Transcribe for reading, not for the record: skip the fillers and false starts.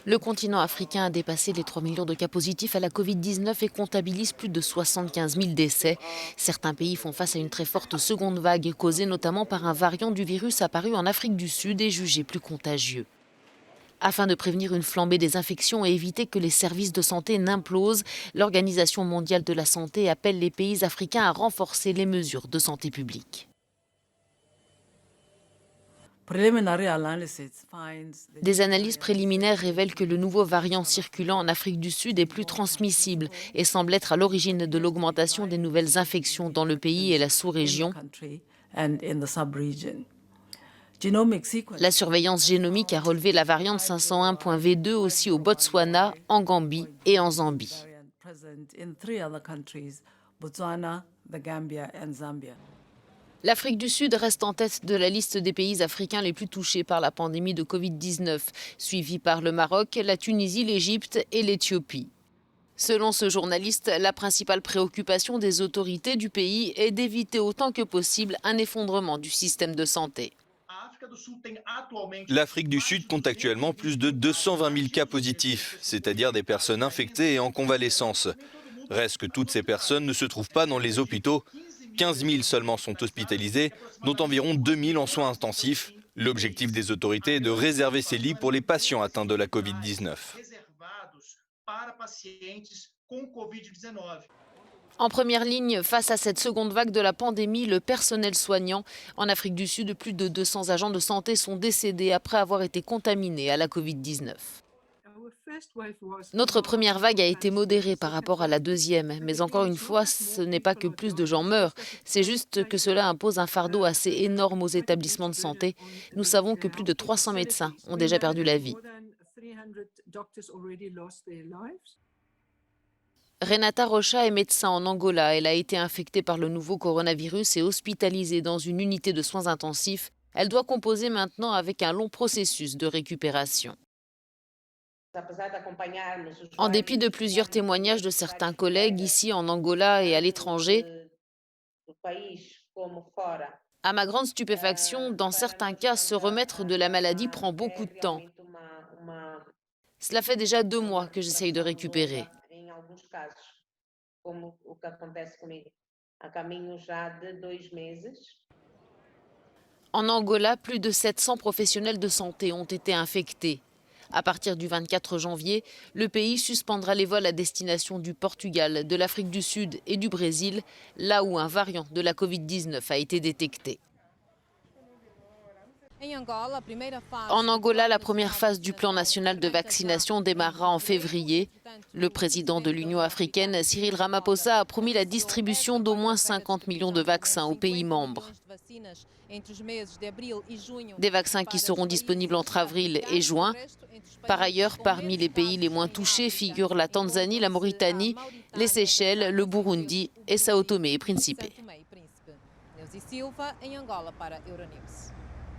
Le continent africain a dépassé les 3 millions de cas positifs à la Covid-19 et comptabilise plus de 75 000 décès. Certains pays font face à une très forte seconde vague, causée notamment par un variant du virus apparu en Afrique du Sud et jugé plus contagieux. Afin de prévenir une flambée des infections et éviter que les services de santé n'implosent, l'Organisation mondiale de la santé appelle les pays africains à renforcer les mesures de santé publique. Des analyses préliminaires révèlent que le nouveau variant circulant en Afrique du Sud est plus transmissible et semble être à l'origine de l'augmentation des nouvelles infections dans le pays et la sous-région. La surveillance génomique a relevé la variante 501.V2 aussi au Botswana, en Gambie et en Zambie. L'Afrique du Sud reste en tête de la liste des pays africains les plus touchés par la pandémie de Covid-19, suivi par le Maroc, la Tunisie, l'Égypte et l'Éthiopie. Selon ce journaliste, la principale préoccupation des autorités du pays est d'éviter autant que possible un effondrement du système de santé. L'Afrique du Sud compte actuellement plus de 220 000 cas positifs, c'est-à-dire des personnes infectées et en convalescence. Reste que toutes ces personnes ne se trouvent pas dans les hôpitaux. 15 000 seulement sont hospitalisés, dont environ 2 000 en soins intensifs. L'objectif des autorités est de réserver ces lits pour les patients atteints de la Covid-19. En première ligne, face à cette seconde vague de la pandémie, le personnel soignant. En Afrique du Sud, plus de 200 agents de santé sont décédés après avoir été contaminés à la Covid-19. Notre première vague a été modérée par rapport à la deuxième, mais encore une fois, ce n'est pas que plus de gens meurent, c'est juste que cela impose un fardeau assez énorme aux établissements de santé. Nous savons que plus de 300 médecins ont déjà perdu la vie. Renata Rocha est médecin en Angola. Elle a été infectée par le nouveau coronavirus et hospitalisée dans une unité de soins intensifs. Elle doit composer maintenant avec un long processus de récupération. En dépit de plusieurs témoignages de certains collègues ici en Angola et à l'étranger, à ma grande stupéfaction, dans certains cas, se remettre de la maladie prend beaucoup de temps. Cela fait déjà 2 mois que j'essaye de récupérer. En Angola, plus de 700 professionnels de santé ont été infectés. À partir du 24 janvier, le pays suspendra les vols à destination du Portugal, de l'Afrique du Sud et du Brésil, là où un variant de la Covid-19 a été détecté. En Angola, la première phase du plan national de vaccination démarrera en février. Le président de l'Union africaine, Cyril Ramaphosa, a promis la distribution d'au moins 50 millions de vaccins aux pays membres. Des vaccins qui seront disponibles entre avril et juin. Par ailleurs, parmi les pays les moins touchés figurent la Tanzanie, la Mauritanie, les Seychelles, le Burundi et Sao Tomé et Principe.